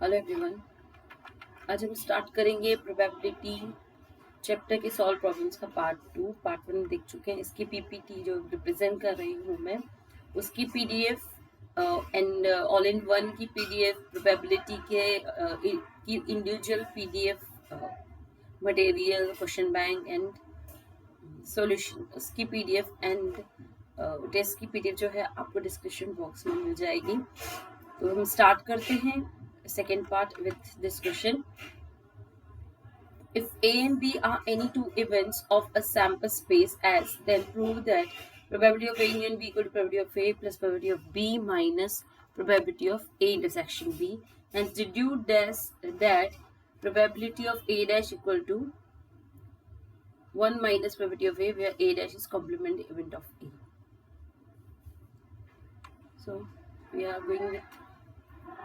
Hello everyone. आज हम start करेंगे प्रोबेबिलिटी चैप्टर के सॉल्व प्रॉब्लम्स का पार्ट 2। पार्ट 1 देख चुके हैं। इसकी पीपीटी जो रिप्रेजेंट कर रही हूँ मैं, उसकी PDF and all in one की पीडीएफ, प्रोबेबिलिटी के की individual PDF, material, question bank and solution, उसकी पीडीएफ एंड टेस्ट की पीडीएफ जो है आपको डिस्क्रिप्शन बॉक्स में मिल जाएगी। तो हम स्टार्ट करते हैं second part with this question. If A and B are any two events of a sample space S, then prove that probability of A union B equal to probability of A plus probability of B minus probability of A intersection B, and deduce that probability of A dash equal to 1 minus probability of A, where A dash is complement event of A. So we are going with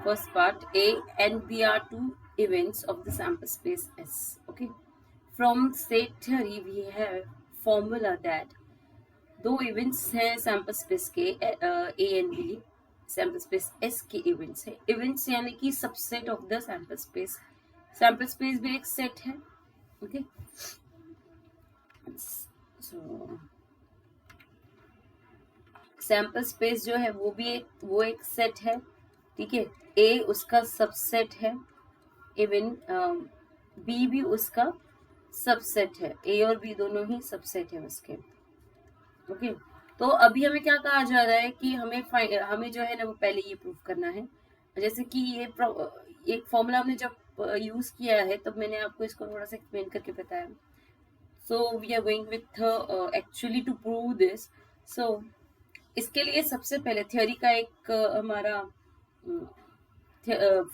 first part. A and B are two events of the sample space S. Okay. From state theory we have formula that दो events हैं sample space के A and B, sample space S के events हैं. Events यानी कि subset of the sample space. Sample space भी एक set है. Okay. So sample space जो है वो एक set है. ठीक है. A उसका सबसेट है, इवन B भी उसका सबसेट है. A और B दोनों ही सबसेट है उसके. ओके. तो अभी हमें क्या कहा जा रहा है कि हमें जो है ना वो पहले ये प्रूफ करना है. जैसे कि ये एक फॉर्मूला हमने जब यूज किया है तब मैंने आपको इसको थोड़ा सा एक्सप्लेन करके बताया. So we are going with actually to prove this. So इसके लिए सबसे पहले थ्योरी का एक हमारा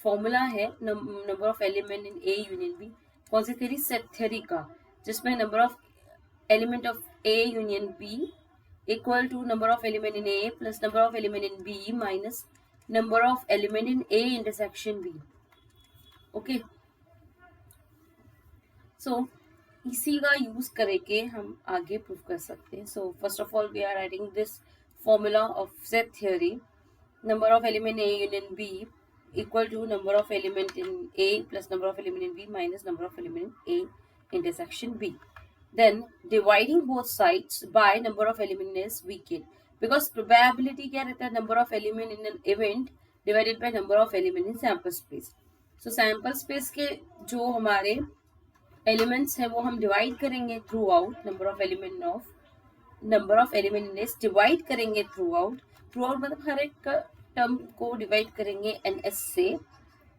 फॉर्मूला है, number of element in A union B. कौन सी थ्योरी? सेट थ्योरी का, जिसमें number of element of A union B equal to number of element in A plus number of element in B minus number of element in A intersection B. Okay. So इसी का use करके हम आगे prove कर सकते हैं. So first of all we are writing this formula of set theory. Number of element A union B equal to number of element in A plus number of element in B minus number of element in A intersection B. Then dividing both sides by number of element is weakened, because probability क्या रहता है? number of element in an event divided by number of element in sample space. So sample space के जो हमारे elements हैं वो हम divide करेंगे throughout number of element in S divide करेंगे throughout मतलब हर एक टर्म को डिवाइड करेंगे NS से,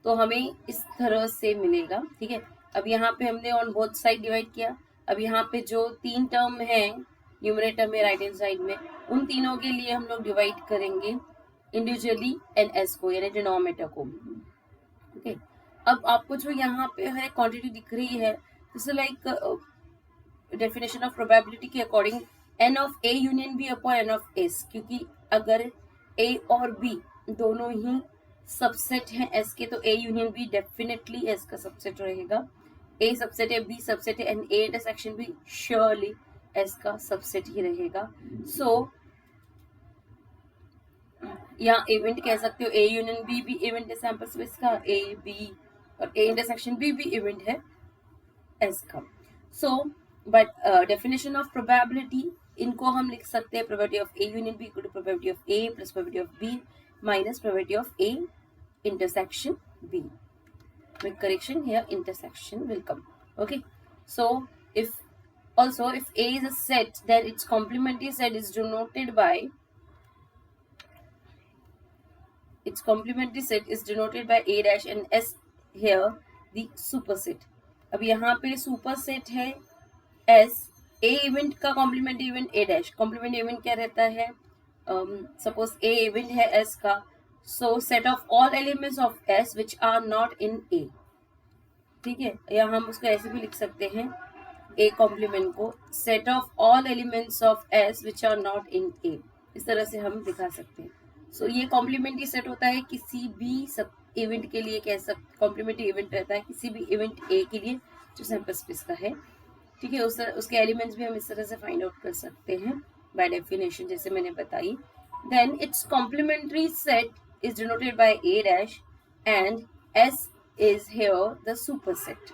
तो हमें इस तरह से मिलेगा. ठीक है. अब यहाँ पे हमने ऑन बोथ साइड डिवाइड किया. अब यहाँ पे जो तीन टर्म है न्यूमरेटर में राइट हैंड साइड में, उन तीनों के लिए हम लोग डिवाइड करेंगे इंडिविजुअली NS को, यानी डिनोमिनेटर को. ओके. अब आपको जो यहाँ पे है क्वांटिटी दिख रही है, जैसे लाइक डेफिनेशन ऑफ प्रोबेबिलिटी के according N of A union B upon N of S, क्योंकि अगर A और B दोनों ही सबसेट हैं S के, तो A union B definitely S का सबसेट रहेगा. A सबसेट है, B सबसेट है, एंड A इंटरसेक्शन भी श्योरली S का सबसेट ही रहेगा. सो यहाँ इवेंट कह सकते हो A यूनियन B भी इवेंट है सैंपल स्पेस का, A B और A इंटरसेक्शन B भी इवेंट है S का. So but definition of probability, इनको हम लिख सकते हैं probability of A union B equal to probability of A plus probability of B minus probability of A इंटरसेक्शन B. With correction here, intersection will come. Okay. So if A is a set, then its complementary set is denoted by A dash and S here the superset. अब यहाँ पे superset है S. A event का complement event A dash. Complement event क्या रहता है? Suppose A event है S का, so set of all elements of S which are not in A. ठीक है. या हम उसको ऐसे भी लिख सकते हैं, A कॉम्प्लीमेंट को set of all elements of S which are not in A. इस तरह से हम दिखा सकते हैं. सो ये कॉम्प्लीमेंट्री सेट होता है किसी भी सब इवेंट के लिए. कह सकते कॉम्प्लीमेंट्री इवेंट रहता है किसी भी इवेंट A के लिए जो सैंपल स्पेस का है. ठीक है. उसके एलिमेंट्स भी हम इस तरह से फाइंड आउट कर सकते हैं बाय डेफिनेशन, जैसे मैंने बताई. Then it's complementary set is denoted by A dash and S is here the superset.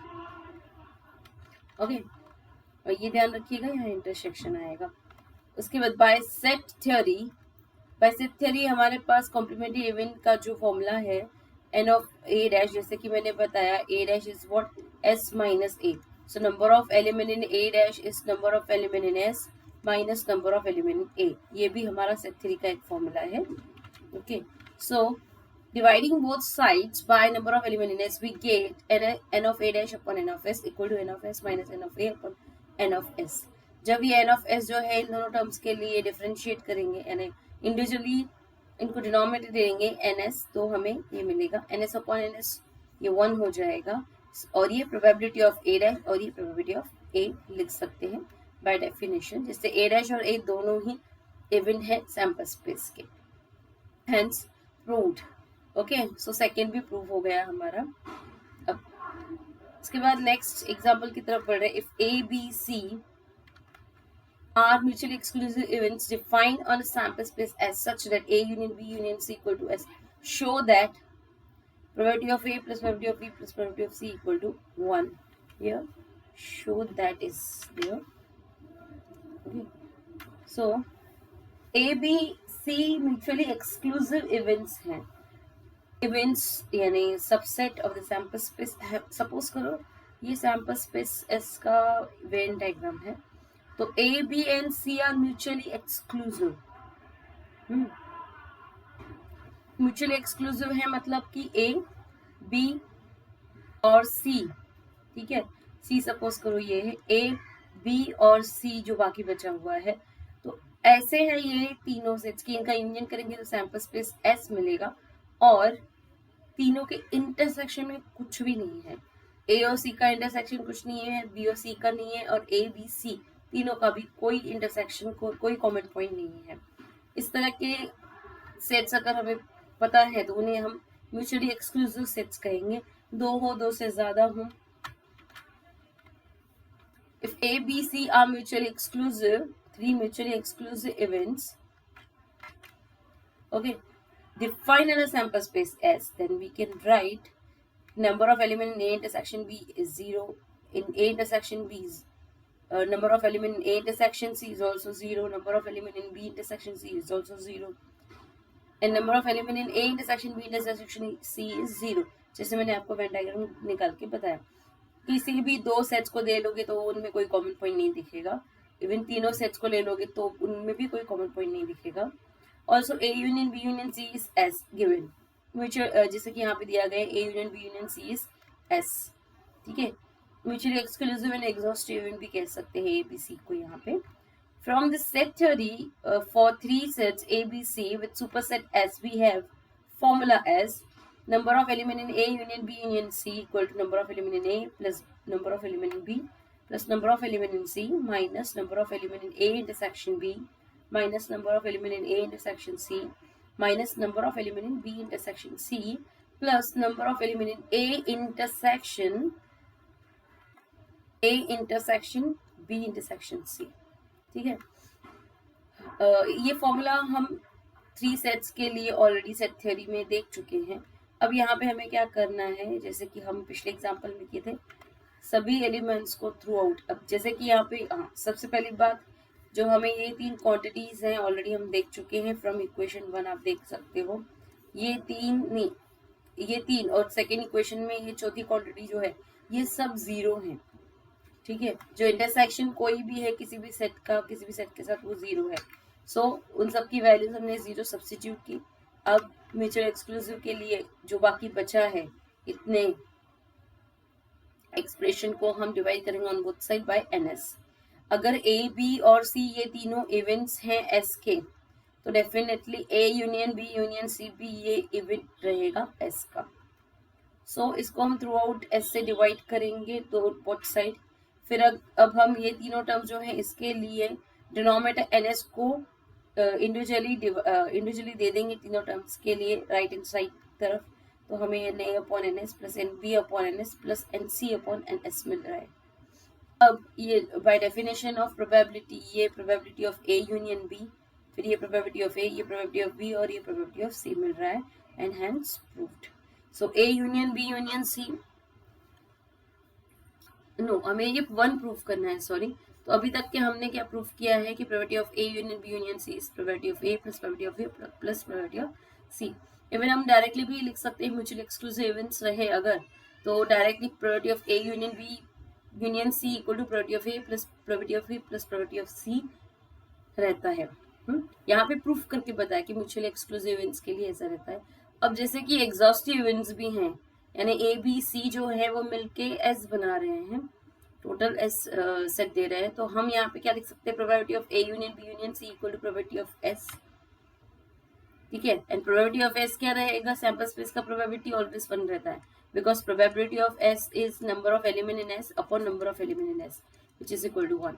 Okay, और ये ध्यान रखिएगा यहाँ इंटरसेक्शन आएगा. उसके बाद बाय सेट थ्योरी हमारे पास कॉम्प्लीमेंट्री इवेंट का जो फॉर्मूला है n ऑफ a डैश, जैसे कि मैंने बताया a dash is what s minus a. So number of element in a dash is number of element in s minus number of element in a. ये भी हमारा set theory का एक formula है. Okay, so dividing both sides by number of element in S, we get n of a dash upon n of s equal to n of s minus n of a upon n of s. जब ये n of s जो है इन दोनों terms के लिए differentiate करेंगे, यानी individually इनको डिनोमिनेटर देंगे ns, तो हमें ये मिलेगा ns अपॉन ns, ये 1 हो जाएगा. और ये प्रोबेबिलिटी ऑफ a डैश और ये प्रोबेबिलिटी ऑफ a लिख सकते हैं बाय डेफिनेशन, जिससे a डैश और a दोनों ही इवन है सैंपल स्पेस के. Hence proved. Okay, so second भी प्रूव हो गया हमारा. अब इसके बाद नेक्स्ट एग्जांपल की तरफ बढ़ रहे. If A B C are mutually exclusive events defined on a sample space as such that A union B union C equal to S, show that probability of A plus probability of B plus probability of C equal to 1. Here show that is here. Okay, so A B C mutually exclusive events हैं. Events यानी subset of the sample space. Suppose करो ये sample space S का Venn diagram है, तो A B and C are mutually exclusive. Mutually exclusive है मतलब कि ए बी और सी, ठीक है. सी सपोज करो ये है ए बी और सी जो बाकी बचा हुआ है, तो ऐसे है ये तीनों सेट्स की. इनका यूनियन करेंगे तो सैंपल स्पेस एस मिलेगा, और तीनों के इंटरसेक्शन में कुछ भी नहीं है. ए और सी का इंटरसेक्शन कुछ नहीं है, बी और सी का नहीं है, और ए बी सी तीनों का भी कोई इंटरसेक्शन कोई कॉमन पॉइंट नहीं है. इस तरह के सेट्स अगर हमें पता है तो उन्हें हम म्यूचुअली एक्सक्लूसिव सेट्स कहेंगे. दो हो, दो से ज्यादा हो. If A B C are mutually exclusive, 3 mutually exclusive events, okay, defined in a sample space S, then we can write number of element in A intersection B is 0. In A intersection B is number of element in A intersection C is also 0. Number of element in B intersection C is also 0. And number of element in A intersection B intersection C is 0. जैसे मैंने आपको Venn diagram निकाल के बताया. किसी भी दो sets को दे लोगे तो उनमें कोई कॉमन पॉइंट नहीं दिखेगा. इवन तीनों सेट्स को ले लोगे तो उनमें भी कोई कॉमन पॉइंट नहीं दिखेगा. Also A union B union C is S given, mutual जैसे कि यहाँ पे दिया गया A union B union C is S, ठीक है. Mutually exclusive and exhaustive event भी कह सकते हैं ए बी सी को यहाँ पे. From the set theory for 3 sets A B C with superset S we have formula as number of element in A union B union C equal to number of element in A plus number of element in B plus number of element in C minus number of element in A intersection B minus number of element in A intersection C minus number of element in B intersection C plus number of element in A intersection B intersection C. ठीक है. ये formula हम 3 sets के लिए already set theory में देख चुके हैं. अब यहाँ पे हमें क्या करना है, जैसे कि हम पिछले एग्जाम्पल में किए थे, सभी एलिमेंट्स को थ्रू आउट. अब जैसे कि यहाँ पे सबसे पहली बात जो हमें ये 3 क्वांटिटीज हैं ऑलरेडी हम देख चुके हैं फ्रॉम इक्वेशन 1. आप देख सकते हो ये 3 और सेकेंड इक्वेशन में ये चौथी क्वांटिटी जो है ये सब 0 है, ठीक है. जो इंटरसेक्शन कोई भी है किसी भी सेट का किसी भी सेट के साथ वो 0 है. सो उन सब की वैल्यूज हमने 0 सब्स्टिट्यूट की. अब म्यूचुअल एक्सक्लूसिव के लिए जो बाकी बचा है इतने एक्सप्रेशन को हम डिवाइड करेंगे on both side by ns. अगर a b और c ये तीनों इवेंट्स हैं s के, तो definitely a union b union c भी ये इवेंट रहेगा s का. सो इसको हम थ्रू आउट s से डिवाइड करेंगे तो बोथ साइड. फिर अब हम ये तीनों टर्म जो है इसके लिए डिनोमिनेटर ns को इंडिविजुअली दे देंगे तीनों टर्म्स के लिए राइट हैंड साइड तरफ. तो हमें N A upon N S plus N B upon N S plus N C upon N S मिल रहा है. अब ये बाय डेफिनेशन ऑफ प्रोबेबिलिटी, ये probability of A union B, फिर ये प्रोबेबिलिटी ऑफ ए, ये प्रोबेबिलिटी ऑफ बी और ये प्रोबेबिलिटी ऑफ सी मिल रहा है. And hence proved. So A union B union C, no हमें ये वन प्रूफ करना है, सॉरी। तो अभी तक के हमने क्या प्रूफ किया है कि probability of A union B union C is probability of A plus probability of A plus probability of C. Even हम डायरेक्टली भी लिख सकते हैं, म्यूचुअली एक्सक्लूसिव इवेंट्स रहे अगर, तो directly probability of A union B union C equal to probability of A plus probability of B plus probability of C रहता है। यहाँ पे प्रूफ करके बताया कि म्यूचुअली एक्सक्लूसिव इवेंट्स के लिए ऐसा रहता है। अब जैसे कि एग्जॉस्टिव इवेंट्स भी हैं, यानी ए बी सी जो है वो मिलके एस बना रहे हैं, टोटल एस सेट दे रहे हैं, तो हम यहाँ पे क्या लिख सकते हैं, probability of A union B union C equal to probability of S, ठीक है। एंड प्रोबेबिलिटी ऑफ एस क्या रहेगा, सैंपल स्पेस का प्रोबेबिलिटी ऑलवेज 1 रहता है, because probability of S is number of element in S upon number of element in S which is equal to 1।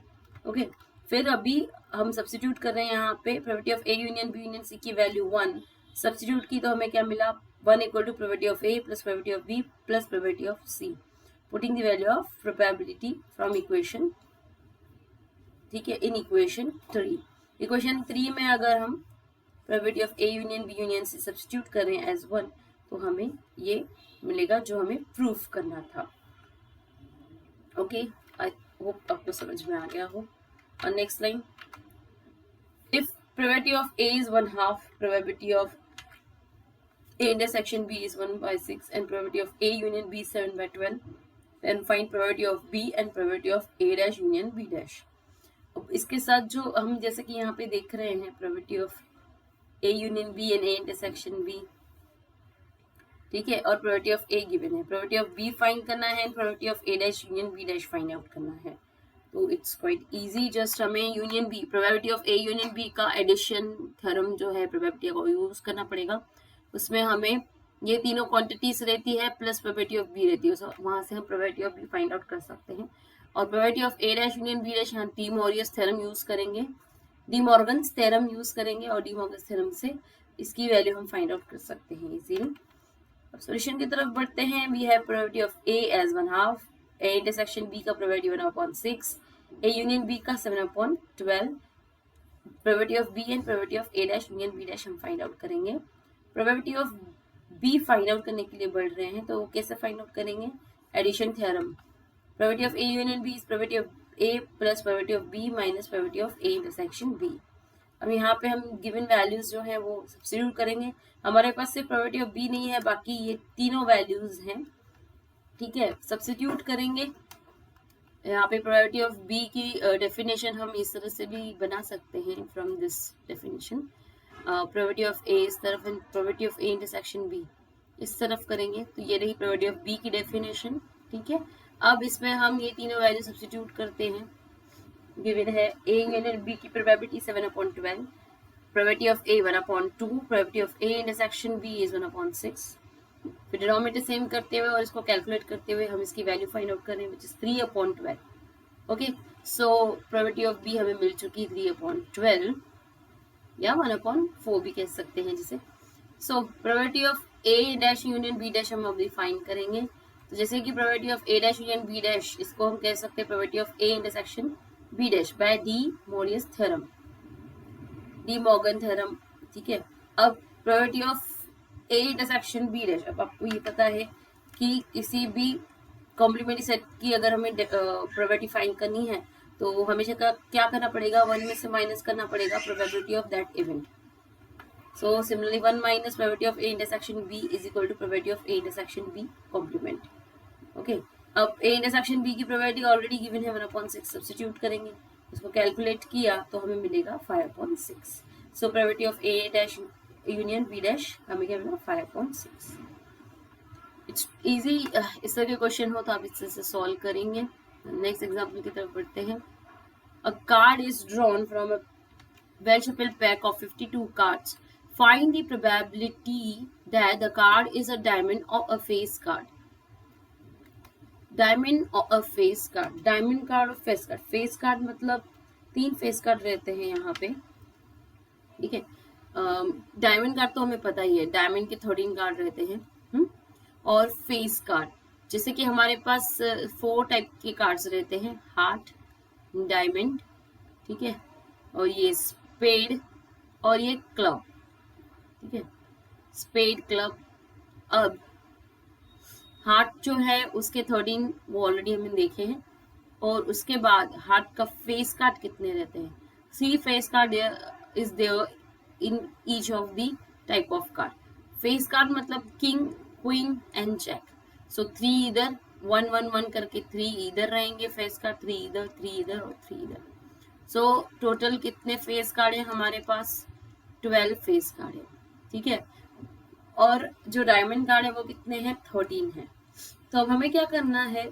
Okay, फिर अभी हम सब्स्टिट्यूट कर रहे हैं यहाँ पे probability of A union B union सी की वैल्यू 1 सब्स्टिट्यूट की, तो हमें क्या मिला, 1 equal to probability of A plus probability of B plus probability of C, putting the value of probability from equation, ठीक है, इन इक्वेशन 3। इक्वेशन 3 में अगर हम probability of A union B union C substitute करें as 1, तो हमें ये मिलेगा जो हमें प्रूफ करना था। ओके, आई होप आपको समझ में आ गया हो। और next line, if probability of A is 1/2, probability of A intersection B is 1/6 and probability of A union B is 7/12, then find probability of B and probability of A dash union B dash। अब इसके साथ जो हम जैसे कि यहाँ पे देख रहे हैं probability of A union B and A intersection B, ठीक है, और probability of A given है, probability of B find करना है and probability of A dash union B dash find out करना है। तो इट्स क्वाइट इजी, जस्ट हमें union B, probability of A union B का एडिशन थ्योरम जो है प्रोबेबिलिटी को यूज करना पड़ेगा। उसमें हमें ये तीनों क्वांटिटीज रहती है प्लस प्रोबेबिलिटी ऑफ बी रहती है, वहां से हम probability of B find out कर सकते हैं। और probability of A dash union B dash यहाँ डी मॉरियस थ्योरम यूज करेंगे, डी मॉर्गन्स थ्योरम यूज करेंगे, और डी मॉर्गन्स थ्योरम से इसकी वैल्यू हम फाइंड आउट कर सकते हैं इजीली। अब सॉल्यूशन की तरफ बढ़ते हैं। We have probability of A as 1/2, A intersection B का प्रोबेबिलिटी 1/6, ए यूनियन बी का 7/12, probability of B and probability of A dash union B dash हम फाइंड आउट करेंगे। Probability of B find out करने के लिए बढ़ रहे हैं, तो कैसे फाइंड आउट करेंगे, addition theorem. Probability of A union B is probability of A plus probability of B minus probability of A intersection B. अब यहाँ पे हम गिवन वैल्यूज जो है वो सब्स्टिट्यूट करेंगे। हमारे पास सिर्फ प्रोबेबिलिटी ऑफ बी नहीं है, बाकी ये तीनों वैल्यूज हैं, ठीक है, सब्स्टिट्यूट करेंगे। यहाँ पे प्रोबेबिलिटी ऑफ बी की डेफिनेशन हम इस तरह से भी बना सकते हैं, from this definition probability of A इस तरफ and probability of A intersection B इस तरफ करेंगे, तो ये रही प्रोबेबिलिटी ऑफ बी की डेफिनेशन, ठीक है। अब इसमें हम ये तीनों वैल्यू सब्स्टिट्यूट करते हैं। गिवन है ए यूनियन बी की probability 7/12, probability of A 1/2, probability of A intersection B is 1/6। फिर डिनोमिनेटर सेम करते हुए और इसको कैलकुलेट करते हुए हम इसकी वैल्यू फाइंड आउट करें which is 3/12। Okay, so probability of B हमें मिल चुकी 3/12 या 1/4 भी कह सकते हैं जिसे। So probability of A dash union B dash हम अभी फाइंड करेंगे। तो जैसे कि probability of A dash union B dash, इसको हम कह सकते हैं probability of A intersection B dash by De Morgan's theorem, De Morgan theorem, ठीक है। अब probability of A intersection B dash, अब आपको ये पता है कि किसी भी कॉम्प्लीमेंट्री सेट की अगर हमें प्रोबेबिलिटी फाइंड करनी है तो हमेशा क्या करना पड़ेगा, 1 में से माइनस करना पड़ेगा probability of that event. So similarly 1 minus probability of A intersection B is equal to probability of A intersection B complement. Okay, अब ए इंटरसेक्शन बी की प्रोबेबिलिटी ऑलरेडी गिवन है 1/6, सब्स्टिट्यूट करेंगे, उसको कैलकुलेट किया तो हमें मिलेगा 5/6। So probability of A dash union B dash हमें क्या मिला 5/6। इट्स इजी, इस तरह के क्वेश्चन हो तो आप इससे से सॉल्व करेंगे। नेक्स्ट एग्जाम्पल की तरफ बढ़ते हैं। अ card is drawn from a well shuffled pack of 52 cards, find the probability that the card is a diamond और अ फेस कार्ड। डायमंड और अ फेस कार्ड, डायमंड कार्ड और फेस कार्ड। फेस कार्ड मतलब 3 face card रहते हैं यहाँ पे, ठीक है। डायमंड कार्ड तो हमें पता ही है, डायमंड के 13 कार्ड रहते हैं। और फेस कार्ड, जैसे कि हमारे पास 4 टाइप के कार्ड्स रहते हैं, हार्ट, डायमंड, ठीक है, और ये स्पेड और ये क्लब, ठीक है, स्पेड, क्लब। अब हार्ट जो है उसके 13 वो ऑलरेडी हमने देखे हैं, और उसके बाद हार्ट का फेस कार्ड कितने रहते हैं, 3 face card is there in each of the type of card. Face card मतलब king, queen and jack. So 3 इधर, 1 1 1 करके 3 इधर रहेंगे फेस कार्ड, 3 इधर, 3 इधर और 3 इधर. सो टोटल कितने फेस कार्ड है हमारे पास, 12 फेस कार्ड है. ठीक है, और जो डायमंड कार्ड है वो कितने हैं, 13 है. तो अब हमें क्या करना है,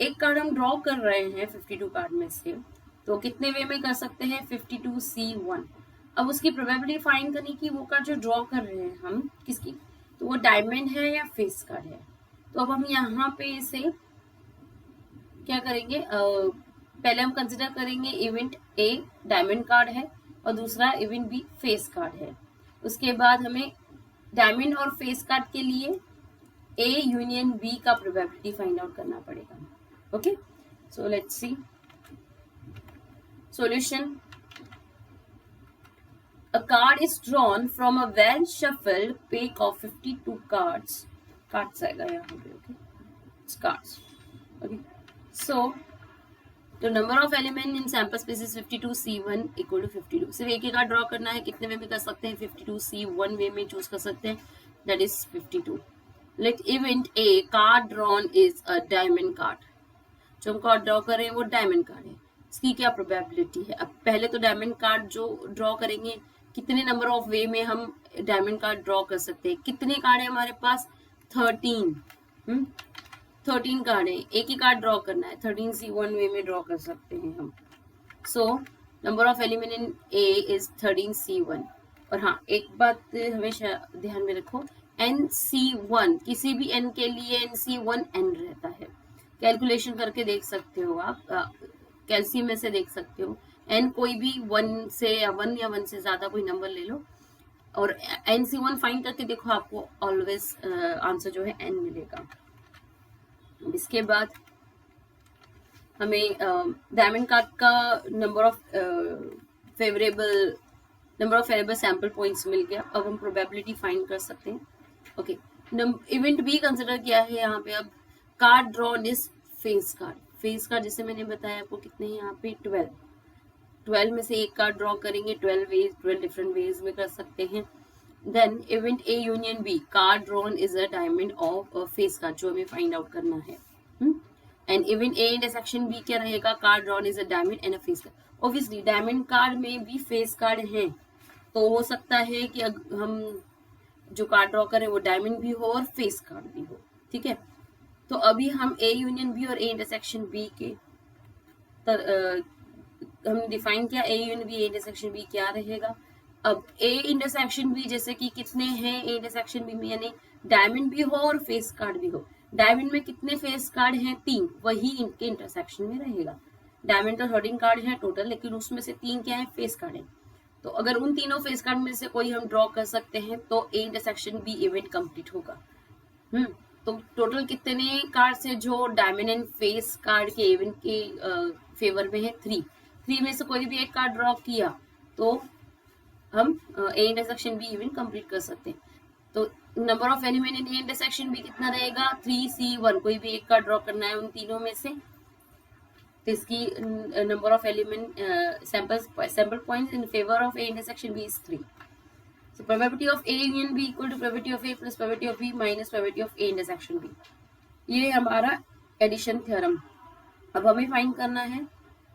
एक कार्ड हम ड्रॉ कर रहे हैं 52 कार्ड में से, तो कितने वे में कर सकते हैं, 52C1. अब उसकी प्रोबेबिलिटी फाइंड करनी कि वो कार्ड जो ड्रॉ कर रहे हैं हम किसकी, तो वो डायमंड है या फेस कार्ड है. तो अब हम यहाँ पे इसे क्या करेंगे, पहले हम कंसिडर करेंगे इवेंट ए डायमंड कार्ड है और दूसरा इवेंट बी फेस कार्ड है. उसके बाद हमें डायमंड और फेस कार्ड के लिए ए यूनियन बी का प्रोबेबिलिटी फाइंड आउट करना पड़ेगा. Okay, so let's see solution. A card is drawn from a well shuffled pack of 52 cards. Cards आएगा यहाँ पे. Okay, it's cards. Okay, so the number of element in sample space is 52C1 equal to 52. सिर्फ एक ही card draw करना है, कितने वे में कर सकते हैं, 52C1 वे में चूज कर सकते हैं, that is 52. Let event A card drawn is a diamond card. जो हम कार्ड ड्रॉ कर रहे हैं वो डायमंड कार्ड है. इसकी क्या प्रोबेबिलिटी है, अब पहले तो डायमंड कार्ड जो ड्रॉ करेंगे, कितने नंबर ऑफ वे में हम डायमंड कार्ड ड्रॉ कर सकते हैं, कितने कार्ड है हमारे पास, 13. 13 कार्ड है, एक ही कार्ड ध्रॉ करना है, 13C1 वे में ड्रॉ कर सकते हैं हम. So number of element in A is 13C1. और हाँ, एक बात हमेशा ध्यान में रखो, NC1 किसी भी n के लिए NC1n रहता है. कैलकुलेशन करके देख सकते हो आप, कैल्शियम में से देख सकते हो, n कोई भी 1 से या 1 से ज्यादा कोई नंबर ले लो और NC1 फाइंड करके देखो, आपको ऑलवेज आंसर जो है n मिलेगा. इसके बाद हमें डायमंड कार्ड का number of favourable sample points मिल गया. अब हम प्रोबेबिलिटी फाइंड कर सकते हैं. ओके, इवेंट बी कंसिडर किया है यहाँ पे. अब card drawn is face card. Face card जैसे मैंने बताया आपको कितने हैं यहाँ पे, 12 में से एक कार्ड ड्रॉ करेंगे, 12 डिफरेंट वेज में कर सकते हैं. Then event A union B card drawn is a diamond of face card, जो हमें फाइंड आउट करना है. And event A intersection B क्या रहेगा, card drawn is a diamond and a face card. Obviously diamond card में भी face card हैं, तो हो सकता है कि हम जो कार्ड ड्रॉ करें वो डायमंड भी हो और फेस कार्ड भी हो. ठीक है, तो अभी हम ए यूनियन बी और ए इंटरसेक्शन बी के हमने डिफाइन किया, A union B A intersection B क्या रहेगा. अब ए इंटरसेक्शन बी जैसे कि कितने हैं ए इंटरसेक्शन बी में, यानी डायमंड भी हो और फेस कार्ड भी हो. डायमंड में कितने फेस कार्ड हैं, 3, वही इनके इंटरसेक्शन में रहेगा. डायमंड तो 13 कार्ड है टोटल, लेकिन उसमें से 3 क्या है, फेस कार्ड है. तो अगर उन तीनों फेस कार्ड में से कोई हम ड्रॉ कर सकते हैं तो A intersection B event complete होगा. तो टोटल कितने कार्ड है जो डायमंड एंड फेस कार्ड के इवेंट के फेवर में है, 3 में से कोई भी एक कार्ड ड्रॉ किया तो हम A intersection B event complete कर सकते हैं. तो number of element in A intersection B कितना रहेगा, 3C1. कोई भी एक कार्ड ड्रॉ करना है उन तीनों में से, तो इसकी number of element sample points in favour of A intersection B is 3. So probability of A union B equal to probability of A plus probability of B minus probability of A intersection B. ये हमारा addition theorem. अब हमें find करना है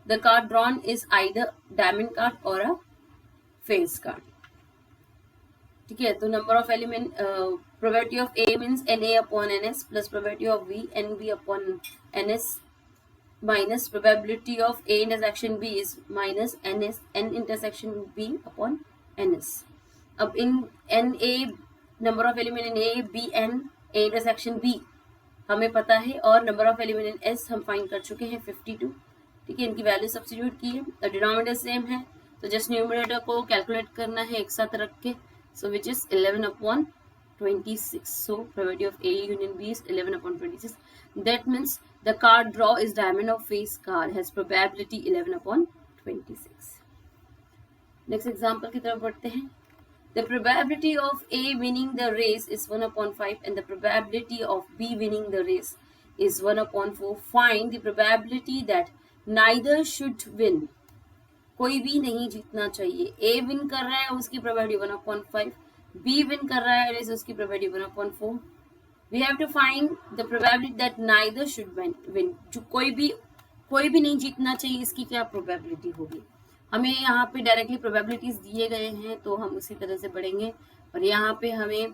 the card drawn is either diamond card or a face card. ठीक है, तो number of element probability of A means NA upon NS plus probability of B NB upon NS minus probability of A intersection B is minus NS N intersection B upon NS. अब इन N A number of element in A B N A intersection B हमें पता है, और number of element in S हम find कर चुके हैं 52. ठीक है, इनकी वैल्यू सब्स्टिट्यूट की है, तो डिनोमिनेटर सेम है, तो जस्ट न्यूमरेटर को कैलकुलेट करना है एक साथ रख के. So which is 11/26. So probability of A union B is 11/26. That means the card draw is diamond of face card has probability 11/26. Next example की तरफ बढ़ते हैं. The probability of A winning the race is 1/5 and the probability of B winning the race is 1/4. Find the probability that neither should win. कोई भी नहीं जीतना चाहिए. A win कर रहा है, उसकी probability 1/5. B win कर रहा है, उसकी probability 1/4. We have to find the probability that neither should win. जो कोई भी नहीं जीतना चाहिए, इसकी क्या probability होगी. हमें यहाँ पे डायरेक्टली प्रोबेबिलिटीज दिए गए हैं तो हम उसी तरह से बढ़ेंगे. और यहाँ पे हमें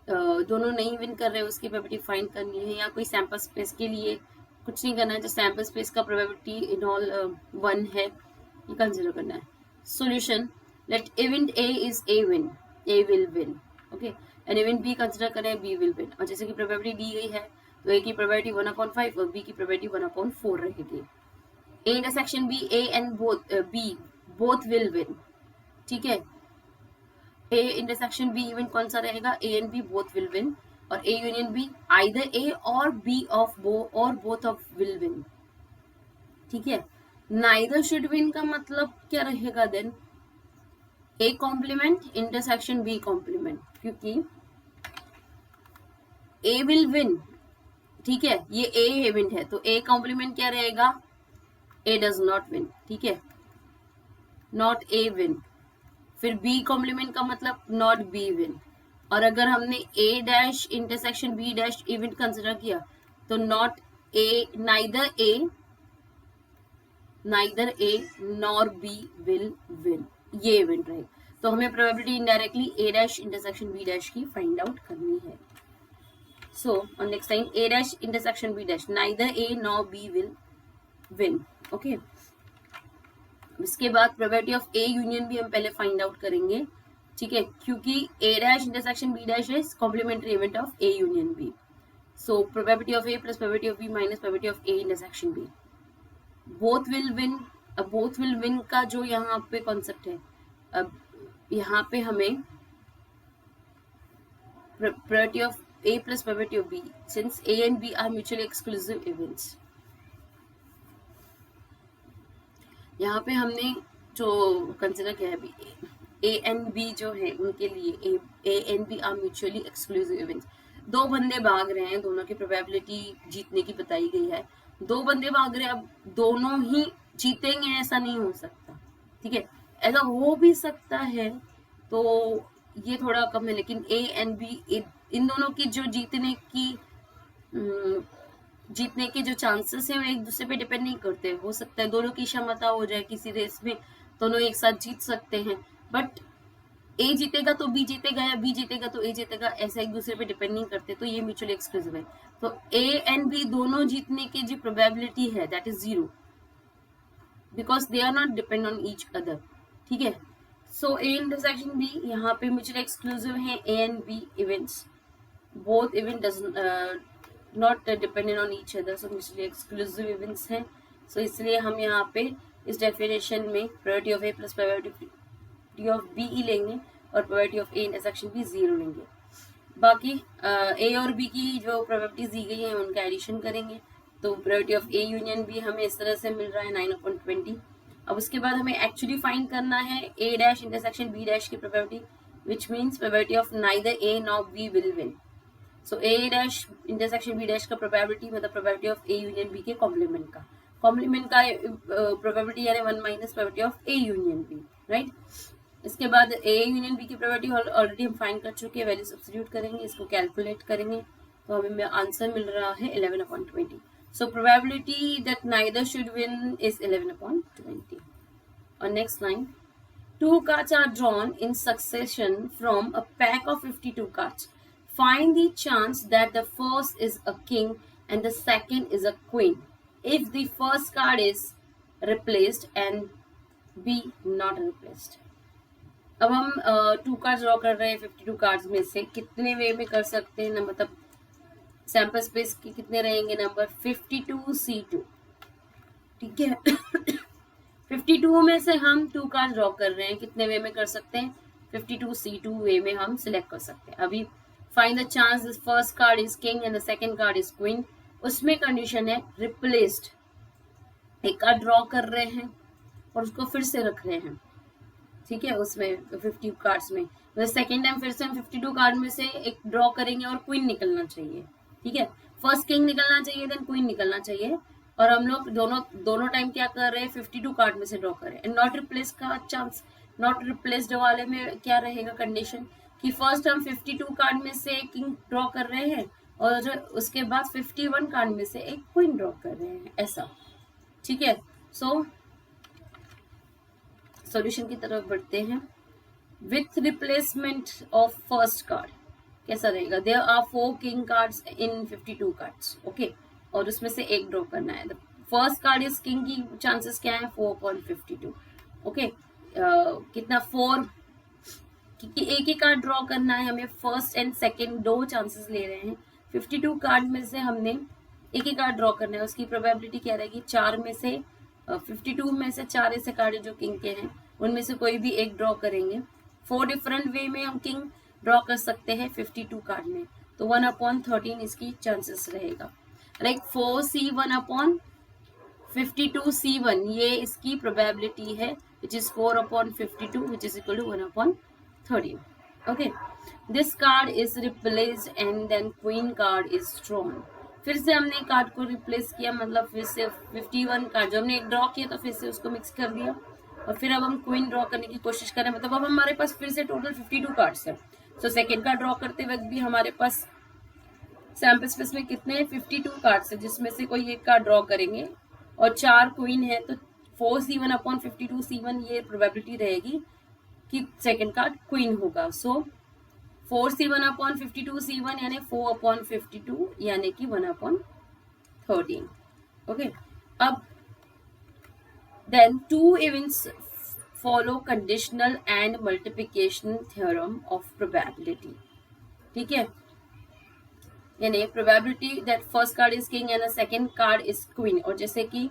दोनों नहीं विन कर रहे हैं उसकी प्रोबेबिलिटी फाइंड करनी है. या कोई सैम्पल स्पेस के लिए कुछ नहीं करना है, जो सैम्पल स्पेस का प्रोबेबिलिटी इन ऑल 1 है, ये कंसिडर करना है. Solution, let event A is A win, A will win. Okay, and event B consider करें, बी विल विन. और जैसे कि प्रोबेबिलिटी दी गई है तो ए की प्रोबेबिलिटी 1/5 और बी की प्रोबेबिलिटी 1/4 रहेगी. A intersection B, A and B both will win. ठीक है, A intersection B इवेंट कौन सा रहेगा? A and B both will win. और A union B, either A or B of both of will win. ठीक है, neither should win का मतलब क्या रहेगा then? A complement intersection B complement, क्योंकि A will win. ठीक है, ये A इवेंट है तो A complement क्या रहेगा? A does not win. ठीक है, not A win. फिर B कॉम्प्लीमेंट का मतलब not B win. और अगर हमने A dash intersection B dash event consider किया तो not A, neither A nor B will win. ये इवेंट रहेगा. तो हमें probability indirectly A dash intersection B dash की फाइंड आउट करनी है. So on next time A dash intersection B dash, neither A nor B will win. Okay, इसके बाद probability of A union भी हम पहले फाइंड आउट करेंगे. ठीक है, क्योंकि A dash intersection B dash is complementary event of A union B. So probability of A plus probability of B minus probability of A intersection B, both will win. अब both will win का जो यहाँ पे concept है, अब यहाँ पे हमें probability of A plus probability of B, since A and B are mutually exclusive events, यहाँ पे हमने जो कंसिडर किया है अभी, ए एंड बी जो है उनके लिए A and B are mutually exclusive events. 2 बंदे भाग रहे हैं, दोनों की प्रोबेबिलिटी जीतने की बताई गई है. 2 बंदे भाग रहे हैं, अब दोनों ही जीतेंगे ऐसा नहीं हो सकता. ठीक है, ऐसा हो भी सकता है तो ये थोड़ा कम है, लेकिन ए एंड बी इन दोनों की जो जीतने के जो चांसेस हैं वो एक दूसरे पे डिपेंड नहीं करते. हो सकता है दोनों की क्षमता हो जाए किसी रेस में, दोनों एक साथ जीत सकते हैं, बट ए जीतेगा तो बी जीतेगा या बी जीतेगा तो ए जीतेगा, ऐसा एक दूसरे पे डिपेंड नहीं करते. तो ये म्यूचुअली एक्सक्लूसिव है. तो ए एंड बी दोनों जीतने की जो प्रोबेबिलिटी है that is 0, because they are not depend on each other. ठीक है, सो ए इंटरसेक्शन बी यहाँ पे म्यूचुअली एक्सक्लूसिव है A and B events. Both event does not dependent on each other, so mutually exclusive events हैं. so इसलिए हम यहाँ पे इस डेफिनेशन में probability of A plus probability of B ही लेंगे और प्रोबेबिलिटी ऑफ ए इंटरसेक्शन भी 0 लेंगे. बाकी ए और बी की जो प्रोबेबिलिटीज दी गई हैं उनका एडिशन करेंगे. तो probability of A union B हमें इस तरह से मिल रहा है 9/20. अब उसके बाद हमें एक्चुअली फाइंड करना है A dash intersection B dash की probability, which means probability of neither A nor B will win. So A dash intersection B dash का प्रोबेबिलिटी मतलब probability of A union B के कॉम्प्लीमेंट का probability यानी 1 minus probability of A union B, right. इसके बाद A union B की probability already हम find कर चुके हैं, वैल्यू सब्स्टिट्यूट करेंगे, इसको कैलकुलेट करेंगे तो हमें आंसर मिल रहा है 11/20. So probability that neither should win is 11/20. और next line, 2 cards are drawn in succession from a pack of 52 cards. Find the chance that the first is a king and the second is a queen if the first card is replaced and B not replaced. अब हम 2 cards draw कर रहे हैं 52 cards में से. कितने वे में कर सकते हैं ना, मतलब सैम्पल स्पेस के कितने रहेंगे नंबर? 52C2. ठीक है 52 में से हम 2 cards ड्रॉ कर रहे हैं, कितने वे में कर सकते हैं? 52C2 वे में हम सिलेक्ट कर सकते हैं. अभी find the chance this first card is king and the second card is queen. उसमें कंडीशन है रिप्लेस्ड. एक कार्ड ड्रॉ कर रहे हैं और उसको फिर से रख रहे हैं. ठीक है, उसमें 50 कार्ड्स में, तो सेकेंड टाइम फिर से हम 52 कार्ड में से एक ड्रॉ करेंगे और क्वीन निकलना चाहिए। ठीक है, फर्स्ट किंग निकलना चाहिए, देन क्वीन निकलना चाहिए, और हम लोग दोनों टाइम क्या कर रहे हैं, 52 कार्ड में से ड्रॉ कर रहे हैं। नॉट रिप्लेस का चांस, नॉट रिप्लेस्ड वाले में क्या रहेगा कंडीशन, कि फर्स्ट हम 52 कार्ड में से किंग ड्रॉ कर रहे हैं और उसके बाद 51 कार्ड में से एक क्वीन ड्रॉ कर रहे हैं, ऐसा। ठीक है, सो सॉल्यूशन की तरफ बढ़ते हैं। With replacement of first card कैसा रहेगा, there are 4 king cards in 52 cards, okay, और उसमें से एक ड्रॉ करना है। फर्स्ट कार्ड इज किंग की चांसेस क्या है, 4/52, ओके, कितना 4, क्योंकि एक ही कार्ड ड्रॉ करना है हमें, फर्स्ट एंड सेकंड दो चांसेस ले रहे हैं। 52 कार्ड में से हमने एक ही कार्ड ड्रॉ करना है, उसकी प्रोबेबिलिटी क्या रहेगी, 4 में से 52 में से 4 ऐसे कार्ड जो किंग के हैं उनमें से कोई भी एक ड्रॉ करेंगे। 4 डिफरेंट वे में हम किंग ड्रॉ कर सकते हैं 52 कार्ड में, तो 1/13 इसकी चांसेस रहेगा। लाइक 4C1/52C1 ये इसकी प्रोबेबिलिटी है, which is 4/52, which is equal to 1/13. Okay, this card is replaced and then queen card is drawn. फिर से हमने कार्ड को रिप्लेस किया, मतलब फिर से 51 कार्ड जो हमने एक ड्रॉ किया तो फिर से उसको मिक्स कर दिया, और फिर अब हम क्वीन ड्रॉ करने की कोशिश करें, मतलब अब हमारे पास फिर से टोटल 52 कार्ड्स है। तो सेकेंड कार्ड ड्रॉ करते वक्त भी हमारे पास सैम्पल स्पेस में कितने 52 कार्ड्स है, जिसमें से कोई एक कार्ड ड्रॉ करेंगे और 4 क्वीन है, तो 4C1/52C1 ये प्रोबेबिलिटी रहेगी कि सेकेंड कार्ड क्वीन होगा। सो 4C1/52C1 यानी 4/52 यानी कि 1/13। ओके, अब then 2 events follow conditional and multiplication theorem of probability. ठीक है, यानी probability that first card is king and second card is queen, और जैसे कि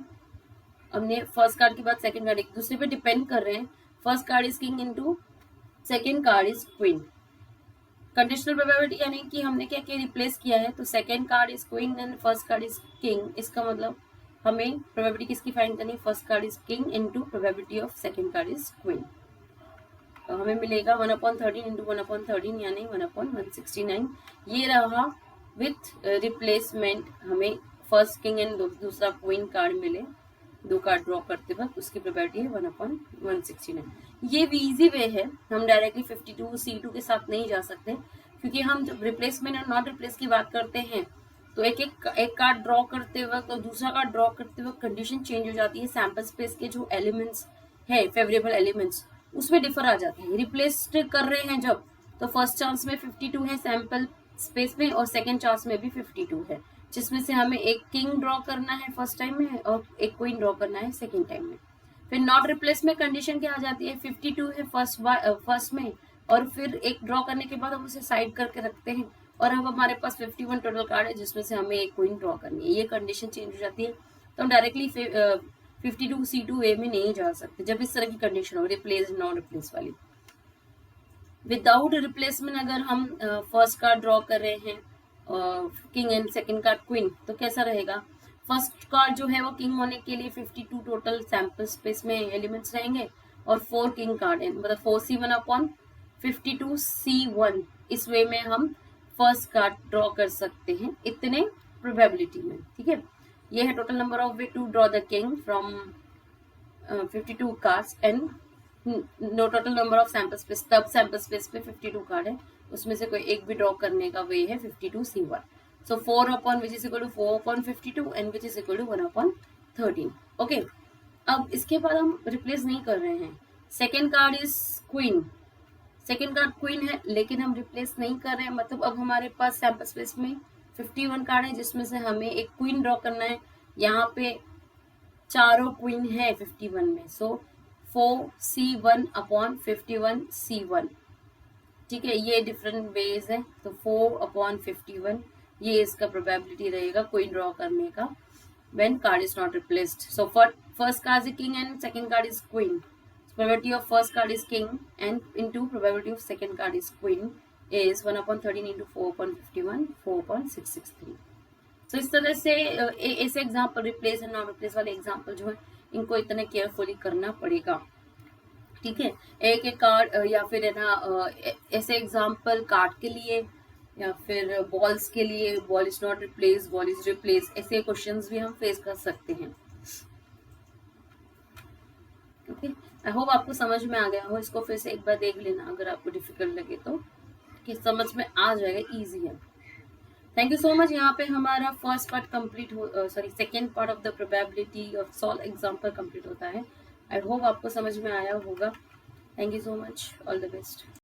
हमने फर्स्ट कार्ड के बाद सेकेंड कार्ड एक दूसरे पे डिपेंड कर रहे हैं, first card is king into second card is queen. Conditional probability यानी कि हमने क्या क्या रिप्लेस किया है, तो second card is queen and first card is king, इसका मतलब हमें प्रोबेबिलिटी किसकी फाइंड करनी है, first card is king into probability of second card is queen, तो हमें मिलेगा 1/13 इंटू 1/13 यानी 1/169। ये रहा विथ रिप्लेसमेंट, हमें फर्स्ट किंग एंड दूसरा क्वीन कार्ड मिले, 2 कार्ड ड्रॉ करते वक्त उसकी प्रोबेबिलिटी है 1/169। ये भी इजी वे है, हम डायरेक्टली 52C2 के साथ नहीं जा सकते, क्योंकि हम जब रिप्लेसमेंट और नॉट रिप्लेस की बात करते हैं तो एक कार्ड ड्रॉ करते वक्त और दूसरा कार्ड ड्रॉ करते वक्त कंडीशन चेंज हो जाती है, सैम्पल स्पेस के जो एलिमेंट्स है, फेवरेबल एलिमेंट्स, उसमें डिफर आ जाते हैं। रिप्लेस्ड कर रहे हैं जब, तो फर्स्ट चांस में 52 है सैम्पल स्पेस में और सेकेंड चांस में भी 52 है, जिसमें से हमें एक किंग ड्रॉ करना है फर्स्ट टाइम में और एक क्वीन ड्रॉ करना है सेकेंड टाइम में। फिर नॉट रिप्लेस में कंडीशन क्या आ जाती है, 52 है फर्स्ट में, और फिर एक ड्रॉ करने के बाद हम उसे साइड करके रखते हैं, और अब हमारे पास 51 टोटल कार्ड है जिसमें से हमें एक क्वीन ड्रॉ करनी है, ये कंडीशन चेंज हो जाती है, तो हम डायरेक्टली 52C2 वे में नहीं जा सकते जब इस तरह की कंडीशन हो, रिप्लेस नॉन रिप्लेस वाली। विदाउट रिप्लेसमेंट अगर हम फर्स्ट कार्ड ड्रॉ कर रहे हैं king and second card queen, तो कैसा रहेगा, फर्स्ट कार्ड जो है वो किंग होने के लिए 52 टोटल सैम्पल स्पेस में एलिमेंट्स रहेंगे और 4 किंग कार्ड है, मतलब 4C1/52C1, इस वे में हम फर्स्ट कार्ड ड्रॉ कर सकते हैं इतने प्रोबेबिलिटी में। ठीक है, ये है total number of way to draw the king from 52 cards and no total number of sample space, तब सैम्पल स्पेस पे 52 कार्ड है, उसमें से कोई एक भी ड्रॉ करने का वे है 52C1। So 4 which is equal to 4/52 and which is equal to 1/13। Okay, अब इसके बाद हम रिप्लेस नहीं कर रहे हैं, second card is queen, second card queen है लेकिन हम रिप्लेस नहीं कर रहे हैं, मतलब अब हमारे पास सैम्पल स्पेस में 51 कार्ड है जिसमें से हमें एक क्वीन ड्रॉ करना है, यहाँ पे चारों क्वीन है 51 में, सो 4C1/51C1। ठीक है, ये डिफरेंट वेज है, तो 4/51 ये इसका प्रोबेबिलिटी रहेगा क्वीन ड्रॉ करने का when card is not replaced. So first card is king and second card is queen, probability of first card is king and into probability of second card is queen is 1/13 into 4/51, 4.663। तो इस तरह से ऐसे example, replace and non replace वाले example जो है इनको इतने केयरफुली करना पड़ेगा। ठीक है, एक एक कार्ड या फिर है ना ऐसे एग्जाम्पल कार्ड के लिए या फिर बॉल्स के लिए, ball is not replace, ball is replace, ऐसे क्वेश्चंस भी हम फेस कर सकते हैं। ओके, आई होप आपको समझ में आ गया हो। इसको फिर से एक बार देख लेना अगर आपको डिफिकल्ट लगे तो, कि समझ में आ जाएगा, इजी है। Thank you so much. यहाँ पे हमारा फर्स्ट पार्ट कंप्लीट हो, sorry second part of the probability of solve example complete होता है। आई होप आपको समझ में आया होगा। Thank you so much, all the best.